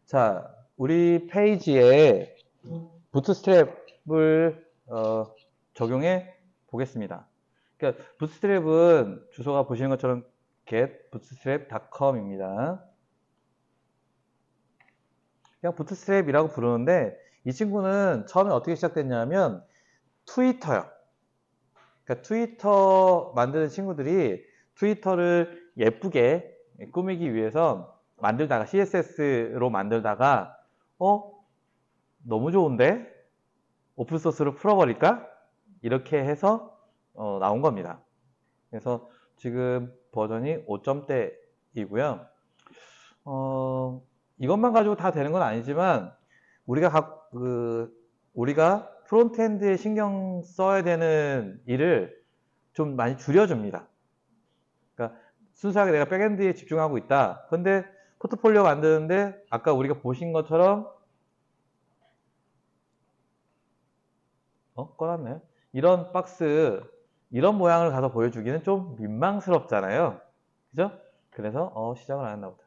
자, 우리 페이지에 부트스트랩을 적용해 보겠습니다. 그러니까 부트스트랩은 주소가 보시는 것처럼 getbootstrap.com입니다. 그냥 부트스트랩이라고 부르는데 이 친구는 처음에 어떻게 시작됐냐면 트위터요. 그러니까 트위터 만드는 친구들이 트위터를 예쁘게 꾸미기 위해서 만들다가 CSS로 만들다가 너무 좋은데 오픈소스로 풀어버릴까? 이렇게 해서 나온 겁니다. 그래서 지금 버전이 5점대이고요. 이것만 가지고 다 되는 건 아니지만 우리가 프론트엔드에 신경 써야 되는 일을 좀 많이 줄여줍니다. 그러니까 순수하게 내가 백엔드에 집중하고 있다. 근데 포트폴리오 만드는데 아까 우리가 보신 것처럼 꺼놨네. 이런 박스, 이런 모양을 가서 보여주기는 좀 민망스럽잖아요. 그죠? 그래서 시작을 안 했나 보다.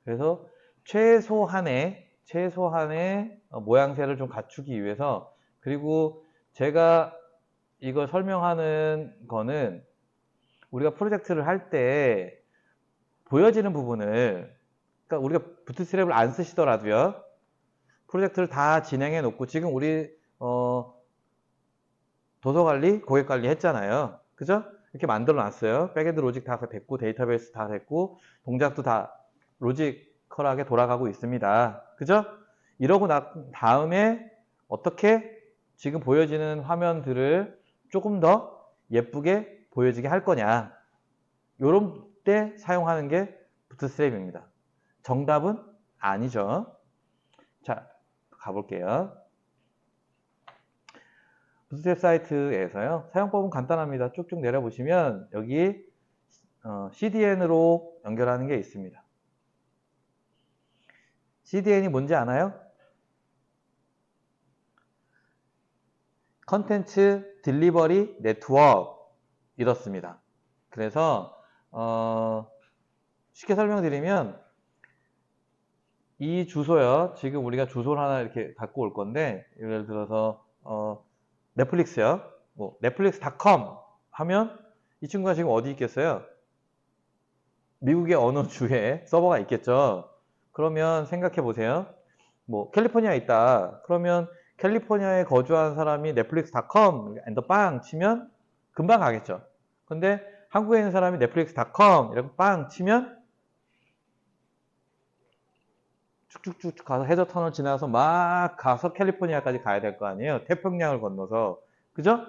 그래서 최소한의 모양새를 좀 갖추기 위해서, 그리고 제가 이걸 설명하는 거는 우리가 프로젝트를 할 때 보여지는 부분을, 그러니까 우리가 부트스트랩을 안 쓰시더라도요, 프로젝트를 다 진행해 놓고, 지금 우리 도서관리, 고객관리 했잖아요. 그죠? 이렇게 만들어 놨어요. 백엔드 로직 다 됐고, 데이터베이스 다 됐고, 동작도 다 로지컬하게 돌아가고 있습니다. 그죠? 이러고 난 다음에 어떻게 지금 보여지는 화면들을 조금 더 예쁘게 보여지게 할 거냐. 요런 때 사용하는 게 부트스트랩입니다. 정답은 아니죠. 자, 가볼게요. 부트스트랩 사이트에서요. 사용법은 간단합니다. 쭉쭉 내려보시면 여기 CDN으로 연결하는 게 있습니다. CDN이 뭔지 아나요? 컨텐츠 딜리버리 네트워크 이렇습니다. 그래서 쉽게 설명드리면 이 주소요. 지금 우리가 주소를 하나 이렇게 갖고 올 건데 예를 들어서 넷플릭스요. 뭐 넷플릭스.com 하면 이 친구가 지금 어디 있겠어요? 미국의 어느 주에 서버가 있겠죠. 그러면 생각해 보세요. 뭐 캘리포니아에 있다. 그러면 캘리포니아에 거주하는 사람이 넷플릭스.com 엔더 빵 치면 금방 가겠죠. 근데 한국에 있는 사람이 넷플릭스.com 이렇게 빵 치면 쭉쭉쭉 가서 해저 터널 지나서 막 가서 캘리포니아까지 가야 될 거 아니에요. 태평양을 건너서. 그죠?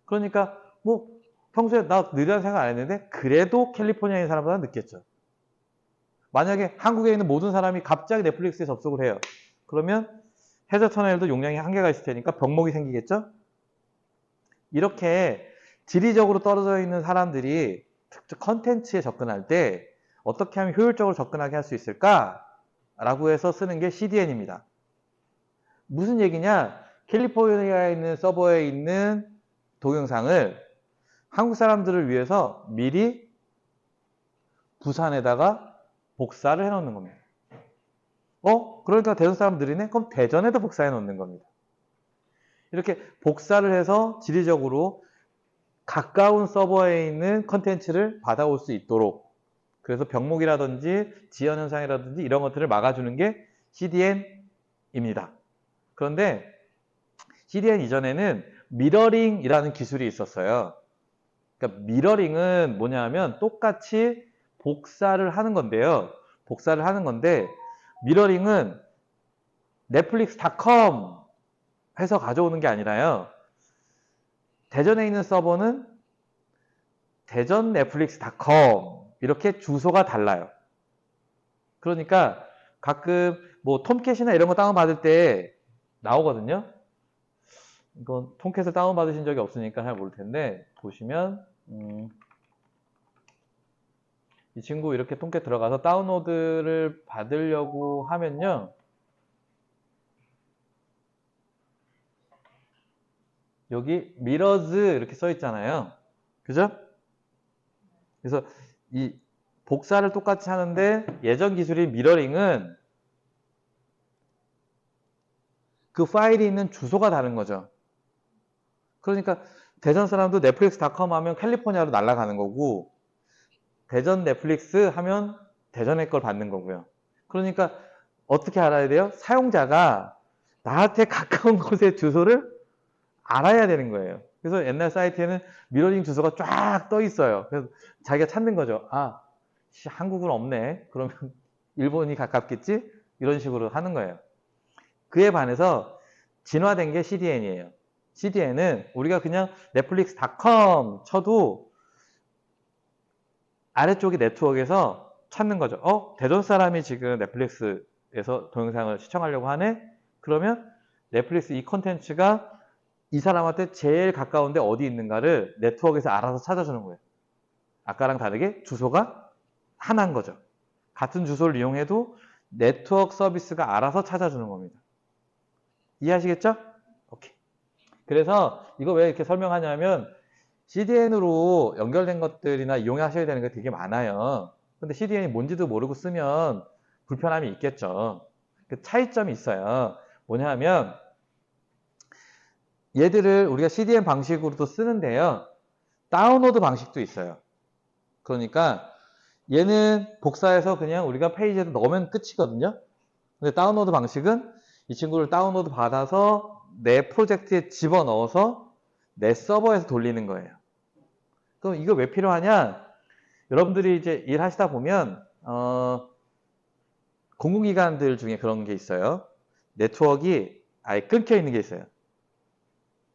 그러니까 뭐 평소에 나 느리다는 생각 안 했는데 그래도 캘리포니아에 있는 사람보다 늦겠죠. 만약에 한국에 있는 모든 사람이 갑자기 넷플릭스에 접속을 해요. 그러면 해저 터널도 용량이 한계가 있을 테니까 병목이 생기겠죠? 이렇게 지리적으로 떨어져 있는 사람들이 특정 컨텐츠에 접근할 때 어떻게 하면 효율적으로 접근하게 할 수 있을까? 라고 해서 쓰는 게 CDN입니다. 무슨 얘기냐? 캘리포니아에 있는 서버에 있는 동영상을 한국 사람들을 위해서 미리 부산에다가 복사를 해놓는 겁니다. 그러니까 대전 사람 들이네? 그럼 대전에도 복사해 놓는 겁니다. 이렇게 복사를 해서 지리적으로 가까운 서버에 있는 컨텐츠를 받아올 수 있도록, 그래서 병목이라든지 지연 현상이라든지 이런 것들을 막아주는 게 CDN입니다. 그런데 CDN 이전에는 미러링이라는 기술이 있었어요. 그러니까 미러링은 뭐냐면 똑같이 복사를 하는 건데요. 복사를 하는 건데 미러링은 넷플릭스.com 해서 가져오는 게 아니라요. 대전에 있는 서버는 대전 넷플릭스.com 이렇게 주소가 달라요. 그러니까 가끔 뭐 톰캣이나 이런 거 다운받을 때 나오거든요. 이건 톰캣을 다운받으신 적이 없으니까 잘 모를 텐데 보시면 이 친구 이렇게 톰캣 들어가서 다운로드를 받으려고 하면요. 여기 미러즈 이렇게 써 있잖아요. 그죠? 그래서 이 복사를 똑같이 하는데 예전 기술인 미러링은 그 파일이 있는 주소가 다른 거죠. 그러니까 대전 사람도 넷플릭스닷컴 하면 캘리포니아로 날아가는 거고 대전 넷플릭스 하면 대전의 걸 받는 거고요. 그러니까 어떻게 알아야 돼요? 사용자가 나한테 가까운 곳의 주소를 알아야 되는 거예요. 그래서 옛날 사이트에는 미러링 주소가 쫙 떠 있어요. 그래서 자기가 찾는 거죠. 아, 한국은 없네. 그러면 일본이 가깝겠지? 이런 식으로 하는 거예요. 그에 반해서 진화된 게 CDN이에요. CDN은 우리가 그냥 넷플릭스닷컴 쳐도 아래쪽의 네트워크에서 찾는 거죠. 대전 사람이 지금 넷플릭스에서 동영상을 시청하려고 하네? 그러면 넷플릭스 이 콘텐츠가 이 사람한테 제일 가까운데 어디 있는가를 네트워크에서 알아서 찾아주는 거예요. 아까랑 다르게 주소가 하나인 거죠. 같은 주소를 이용해도 네트워크 서비스가 알아서 찾아주는 겁니다. 이해하시겠죠? 오케이. 그래서 이거 왜 이렇게 설명하냐면 CDN으로 연결된 것들이나 이용하셔야 되는 게 되게 많아요. 근데 CDN이 뭔지도 모르고 쓰면 불편함이 있겠죠. 그 차이점이 있어요. 뭐냐면 얘들을 우리가 CDN 방식으로도 쓰는데요. 다운로드 방식도 있어요. 그러니까 얘는 복사해서 그냥 우리가 페이지에 넣으면 끝이거든요. 근데 다운로드 방식은 이 친구를 다운로드 받아서 내 프로젝트에 집어넣어서 내 서버에서 돌리는 거예요. 그럼 이거 왜 필요하냐? 여러분들이 이제 일하시다 보면 공공기관들 중에 그런 게 있어요. 네트워크가 아예 끊겨 있는 게 있어요.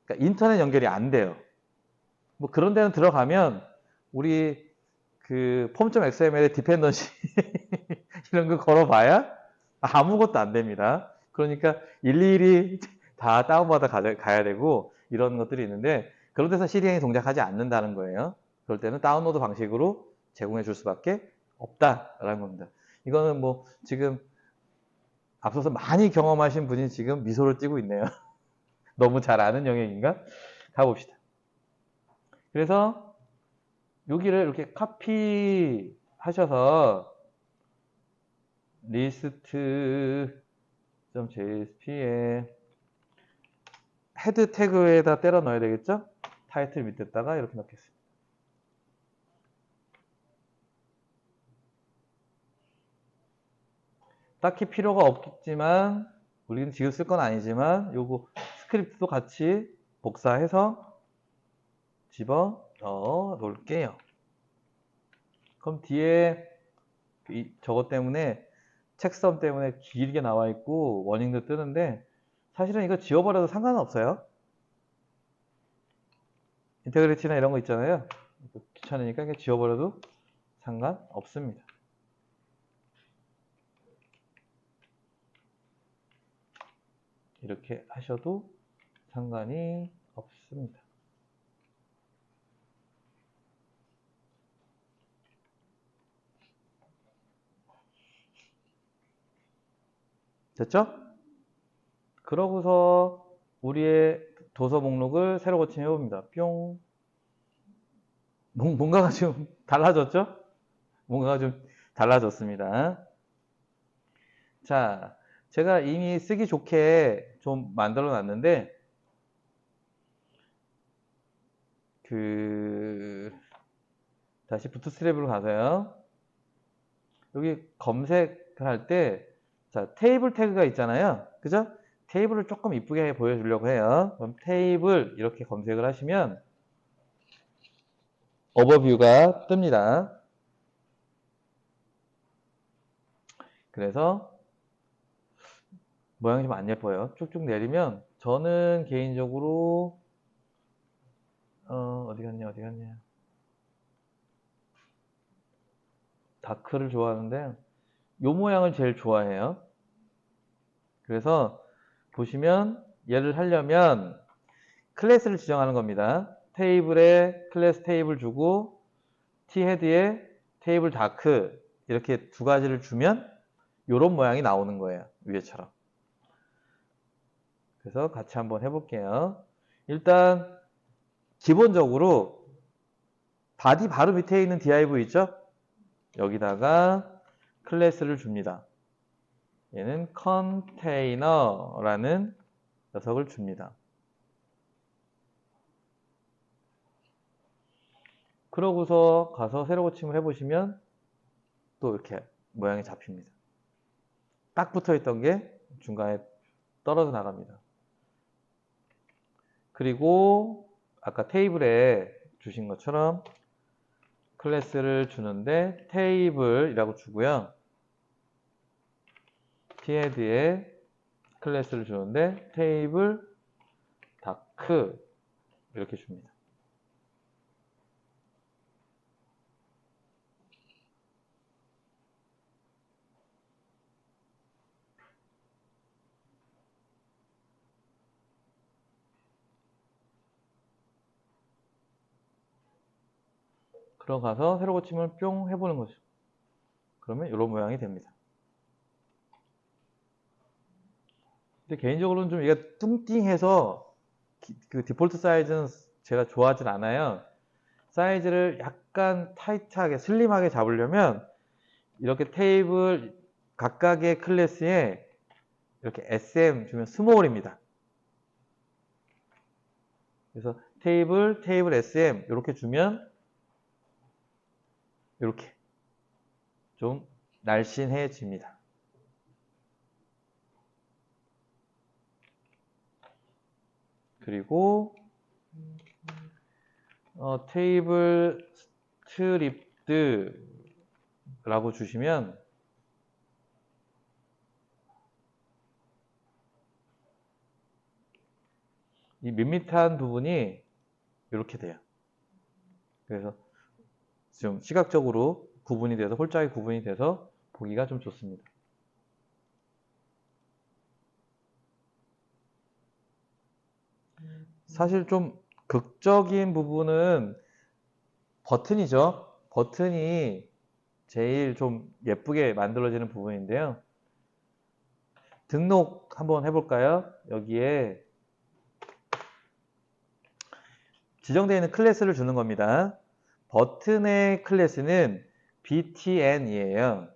그러니까 인터넷 연결이 안 돼요. 뭐 그런 데는 들어가면 우리 그 폼.xml에 디펜던시 이런 거 걸어봐야 아무것도 안 됩니다. 그러니까 일일이 다 다운받아 가야 되고 이런 것들이 있는데 그런 데서 CDN이 동작하지 않는다는 거예요. 그럴 때는 다운로드 방식으로 제공해 줄 수밖에 없다라는 겁니다. 이거는 뭐 지금 앞서서 많이 경험하신 분이 지금 미소를 띠고 있네요. 너무 잘 아는 영역인가? 가봅시다. 그래서 여기를 이렇게 카피 하셔서 list.jsp에 헤드 태그에다 때려 넣어야 되겠죠? 타이틀 밑에다가 이렇게 넣겠습니다. 딱히 필요가 없겠지만 우리는 지금 쓸 건 아니지만 요거 스크립트도 같이 복사해서 집어 넣어 놓을게요. 그럼 뒤에 저것 때문에 책선 때문에 길게 나와 있고 워닝도 뜨는데 사실은 이거 지워버려도 상관은 없어요. 인테그리티나 이런 거 있잖아요. 귀찮으니까 그냥 지워버려도 상관없습니다. 이렇게 하셔도 상관이 없습니다. 됐죠? 그러고서 우리의 도서 목록을 새로 고침해 봅니다. 뿅. 뭔가가 좀 달라졌죠? 뭔가가 좀 달라졌습니다. 자, 제가 이미 쓰기 좋게 좀 만들어 놨는데 다시 부트스트랩으로 가서요. 여기 검색할 때 자, 테이블 태그가 있잖아요. 그죠? 테이블을 조금 이쁘게 보여주려고 해요. 그럼 테이블 이렇게 검색을 하시면 오버뷰가 뜹니다. 그래서 모양이 좀 안 예뻐요. 쭉쭉 내리면 저는 개인적으로 어디 갔냐 다크를 좋아하는데 요 모양을 제일 좋아해요. 그래서 보시면 얘를 하려면 클래스를 지정하는 겁니다. 테이블에 클래스 테이블 주고 T헤드에 테이블 다크 이렇게 두 가지를 주면 이런 모양이 나오는 거예요. 위에처럼. 그래서 같이 한번 해볼게요. 일단 기본적으로 바디 바로 밑에 있는 div 있죠? 여기다가 클래스를 줍니다. 얘는 컨테이너라는 녀석을 줍니다. 그러고서 가서 세로 고침을 해보시면 또 이렇게 모양이 잡힙니다. 딱 붙어있던 게 중간에 떨어져 나갑니다. 그리고 아까 테이블에 주신 것처럼 클래스를 주는데 테이블이라고 주고요. t헤ad에 클래스를 주는데 테이블 다크 이렇게 줍니다. 그럼 가서 세로 고침을 뿅 해보는 거죠. 그러면 이런 모양이 됩니다. 근데 개인적으로는 좀 이게 뚱띵해서 그 디폴트 사이즈는 제가 좋아하진 않아요. 사이즈를 약간 타이트하게 슬림하게 잡으려면 이렇게 테이블 각각의 클래스에 이렇게 SM 주면 스몰입니다. 그래서 테이블 SM 이렇게 주면 이렇게 좀 날씬해집니다. 그리고 테이블 스트립드라고 주시면 이 밋밋한 부분이 이렇게 돼요. 그래서 좀 시각적으로 구분이 돼서 홀짝이 구분이 돼서 보기가 좀 좋습니다. 사실 좀 극적인 부분은 버튼이죠. 버튼이 제일 좀 예쁘게 만들어지는 부분인데요. 등록 한번 해볼까요? 여기에 지정되어 있는 클래스를 주는 겁니다. 버튼의 클래스는 btn이에요.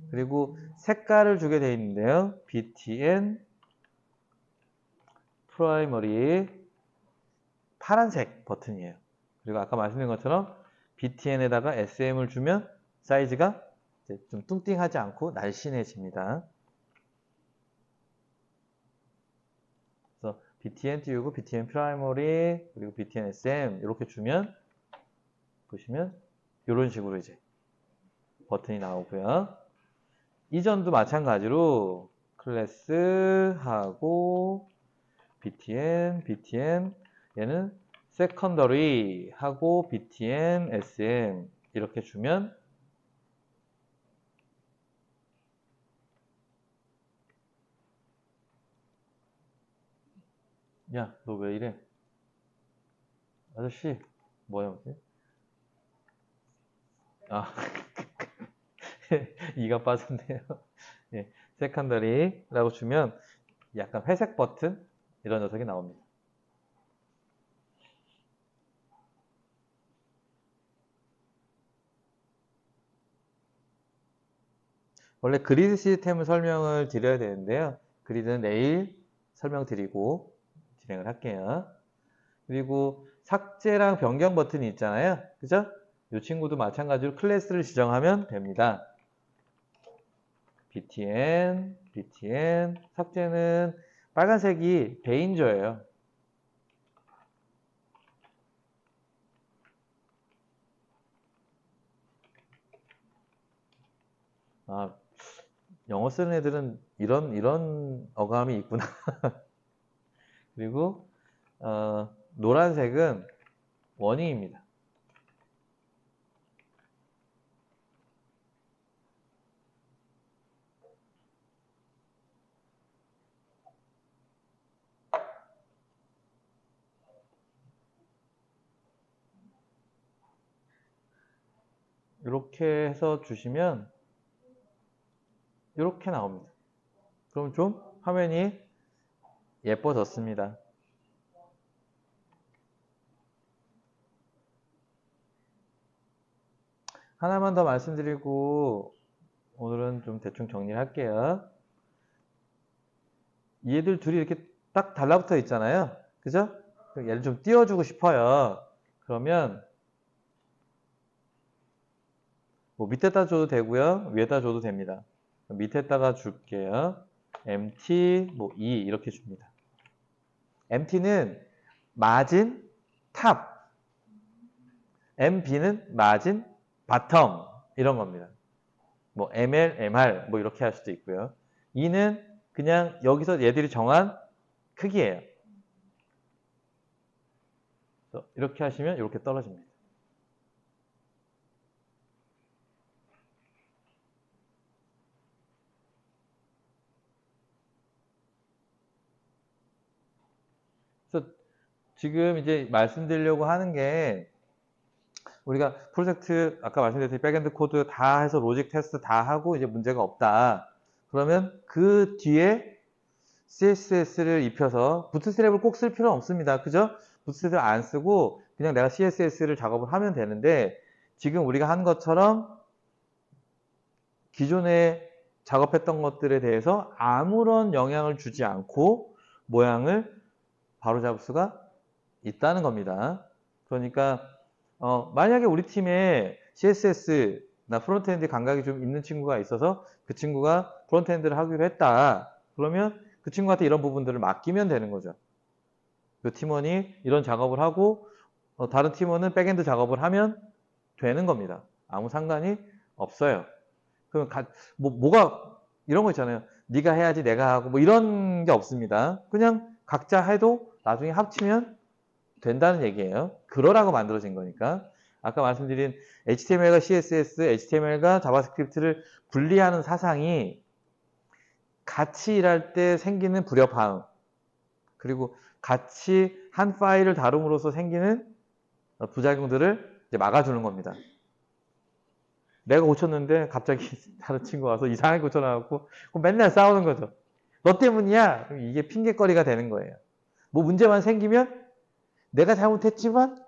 그리고 색깔을 주게 되어 있는데요. btn primary 파란색 버튼이에요. 그리고 아까 말씀드린 것처럼 btn에다가 sm을 주면 사이즈가 좀 뚱띵하지 않고 날씬해집니다. 그래서 btn 띄우고 btn primary 그리고 btn sm 이렇게 주면 보시면 이런 식으로 이제 버튼이 나오고요. 이전도 마찬가지로 클래스하고 btn 얘는 secondary 하고 btn sm 이렇게 주면 야, 너 왜 이래? 아저씨, 뭐야, 뭐지? 아, 이가 빠졌네요. 예, secondary라고 주면 약간 회색 버튼 이런 녀석이 나옵니다. 원래 그리드 시스템을 설명을 드려야 되는데요. 그리드는 내일 설명드리고 진행을 할게요. 그리고 삭제랑 변경 버튼이 있잖아요. 그죠? 이 친구도 마찬가지로 클래스를 지정하면 됩니다. btn, 삭제는 빨간색이 데인저예요. 아, 영어 쓰는 애들은 이런 어감이 있구나. 그리고 노란색은 워닝입니다. 이렇게 해서 주시면 이렇게 나옵니다. 그럼 좀 화면이 예뻐졌습니다. 하나만 더 말씀드리고 오늘은 좀 대충 정리를 할게요. 얘들 둘이 이렇게 딱 달라붙어 있잖아요. 그죠? 얘를 좀 띄워주고 싶어요. 그러면 뭐 밑에다 줘도 되고요. 위에다 줘도 됩니다. 밑에다가 줄게요. MT 뭐 E 이렇게 줍니다. MT는 마진 탑, MB는 마진 바텀 이런 겁니다. 뭐 ML, MR 뭐 이렇게 할 수도 있고요. E는 그냥 여기서 얘들이 정한 크기예요. 이렇게 하시면 이렇게 떨어집니다. 그래서 지금 이제 말씀드리려고 하는 게 우리가 프로젝트 아까 말씀드렸듯이 백엔드 코드 다 해서 로직 테스트 다 하고 이제 문제가 없다. 그러면 그 뒤에 CSS를 입혀서 부트스트랩을 꼭 쓸 필요는 없습니다. 그죠? 부트스트랩 안 쓰고 그냥 내가 CSS를 작업을 하면 되는데 지금 우리가 한 것처럼 기존에 작업했던 것들에 대해서 아무런 영향을 주지 않고 모양을 바로잡을 수가 있다는 겁니다. 그러니까 만약에 우리 팀에 CSS나 프론트엔드 감각이 좀 있는 친구가 있어서 그 친구가 프론트엔드를 하기로 했다. 그러면 그 친구한테 이런 부분들을 맡기면 되는 거죠. 그 팀원이 이런 작업을 하고 다른 팀원은 백엔드 작업을 하면 되는 겁니다. 아무 상관이 없어요. 그럼 뭐가 이런 거 있잖아요. 네가 해야지 내가 하고 뭐 이런 게 없습니다. 그냥 각자 해도 나중에 합치면 된다는 얘기예요. 그러라고 만들어진 거니까. 아까 말씀드린 HTML과 CSS, HTML과 자바스크립트를 분리하는 사상이 같이 일할 때 생기는 불협화음, 그리고 같이 한 파일을 다룸으로써 생기는 부작용들을 이제 막아주는 겁니다. 내가 고쳤는데 갑자기 다른 친구가 와서 이상하게 고쳐놔갖고 맨날 싸우는 거죠. 너 때문이야. 이게 핑계거리가 되는 거예요. 뭐 문제만 생기면 내가 잘못했지만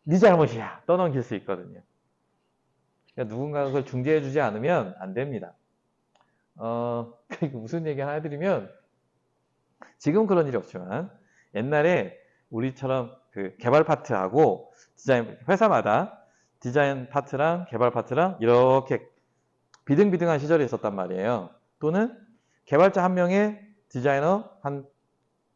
네 잘못이야. 떠넘길 수 있거든요. 그러니까 누군가가 그걸 중재해주지 않으면 안 됩니다. 무슨 얘기 하나 해드리면 지금 그런 일이 없지만 옛날에 우리처럼 그 개발 파트하고 디자인 회사마다 디자인 파트랑 개발 파트랑 이렇게 비등비등한 시절이 있었단 말이에요. 또는 개발자 한 명에 디자이너 한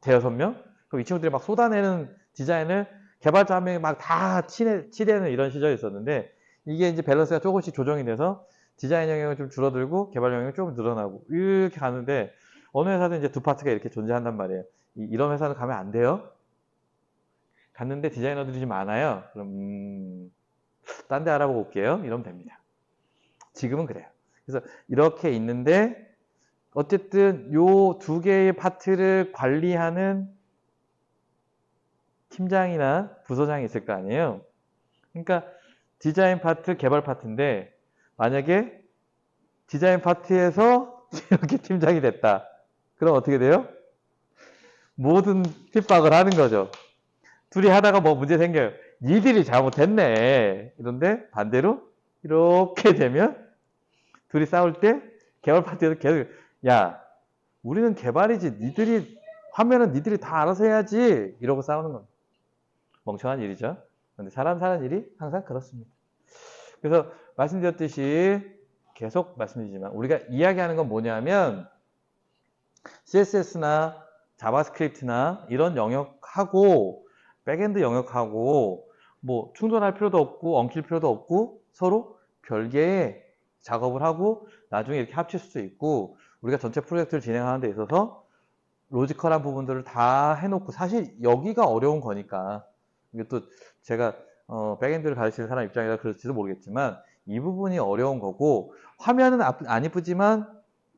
대여섯 명? 그럼 이 친구들이 막 쏟아내는 디자인을 개발자 한 명이 막 다 치대는 이런 시절이 있었는데 이게 이제 밸런스가 조금씩 조정이 돼서 디자인 영역이 좀 줄어들고 개발 영역이 조금 늘어나고 이렇게 가는데 어느 회사든 이제 두 파트가 이렇게 존재한단 말이에요. 이런 회사는 가면 안 돼요. 갔는데 디자이너들이 좀 많아요. 그럼 딴 데 알아보고 올게요. 이러면 됩니다. 지금은 그래요. 그래서 이렇게 있는데 어쨌든 요 두 개의 파트를 관리하는 팀장이나 부서장이 있을 거 아니에요. 그러니까 디자인 파트, 개발 파트인데 만약에 디자인 파트에서 이렇게 팀장이 됐다. 그럼 어떻게 돼요? 모든 핍박을 하는 거죠. 둘이 하다가 뭐 문제 생겨요. 니들이 잘못했네. 이런데 반대로 이렇게 되면 둘이 싸울 때 개발 파트에서 계속 야 우리는 개발이지 니들이 하면은 니들이 다 알아서 해야지 이러고 싸우는 겁니다. 멍청한 일이죠. 그런데 사람 사는 일이 항상 그렇습니다. 그래서 말씀드렸듯이 계속 말씀드리지만 우리가 이야기하는 건 뭐냐면 CSS나 자바스크립트나 이런 영역하고 백엔드 영역하고 뭐 충돌할 필요도 없고 엉킬 필요도 없고 서로 별개의 작업을 하고 나중에 이렇게 합칠 수도 있고 우리가 전체 프로젝트를 진행하는 데 있어서 로지컬한 부분들을 다 해놓고 사실 여기가 어려운 거니까 이게 또 제가 백엔드를 가르치는 사람 입장이라 그럴지도 모르겠지만 이 부분이 어려운 거고 화면은 안 이쁘지만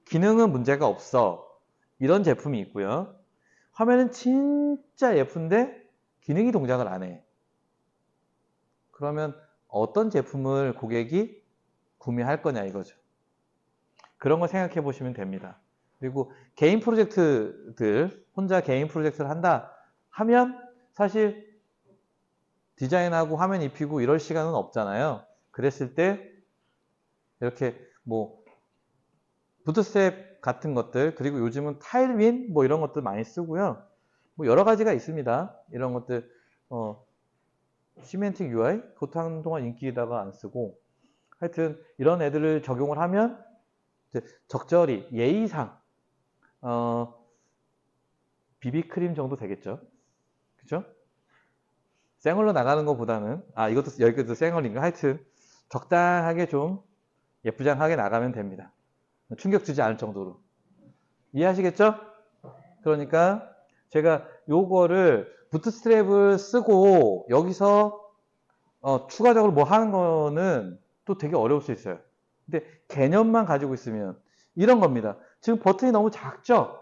기능은 문제가 없어 이런 제품이 있고요. 화면은 진짜 예쁜데 기능이 동작을 안 해. 그러면 어떤 제품을 고객이 구매할 거냐 이거죠. 그런 걸 생각해 보시면 됩니다. 그리고 개인 프로젝트들 혼자 개인 프로젝트를 한다 하면 사실 디자인하고 화면 입히고 이럴 시간은 없잖아요. 그랬을 때 이렇게 뭐 부트스트랩 같은 것들, 그리고 요즘은 타일윈 뭐 이런 것들 많이 쓰고요. 뭐 여러 가지가 있습니다. 이런 것들 시멘틱 UI 그것도 한동안 인기다가 안 쓰고, 하여튼 이런 애들을 적용을 하면 이제 적절히 예의상 비비크림 정도 되겠죠. 그죠? 생얼로 나가는 것보다는, 이것도 여기도 생얼인가? 하여튼 적당하게 좀 예쁘장하게 나가면 됩니다. 충격 주지 않을 정도로. 이해하시겠죠? 그러니까 제가 요거를 부트스트랩을 쓰고 여기서 추가적으로 뭐 하는 거는 또 되게 어려울 수 있어요. 근데 개념만 가지고 있으면 이런 겁니다. 지금 버튼이 너무 작죠?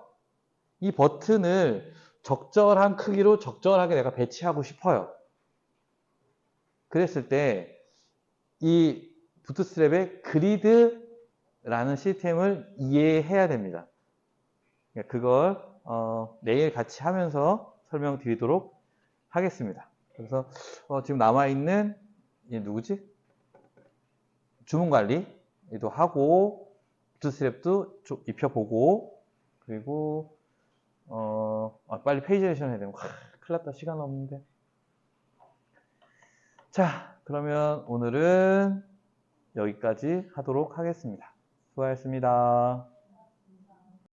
이 버튼을 적절한 크기로 적절하게 내가 배치하고 싶어요. 그랬을 때 이 부트스트랩의 그리드라는 시스템을 이해해야 됩니다. 그걸 내일 같이 하면서 설명드리도록 하겠습니다. 그래서 지금 남아있는 누구지? 주문관리도 하고 부트스트랩도 입혀보고, 그리고 빨리 페이지 레이션 해야 되고 큰일 났다, 시간 없는데. 자, 그러면 오늘은 여기까지 하도록 하겠습니다. 수고하셨습니다.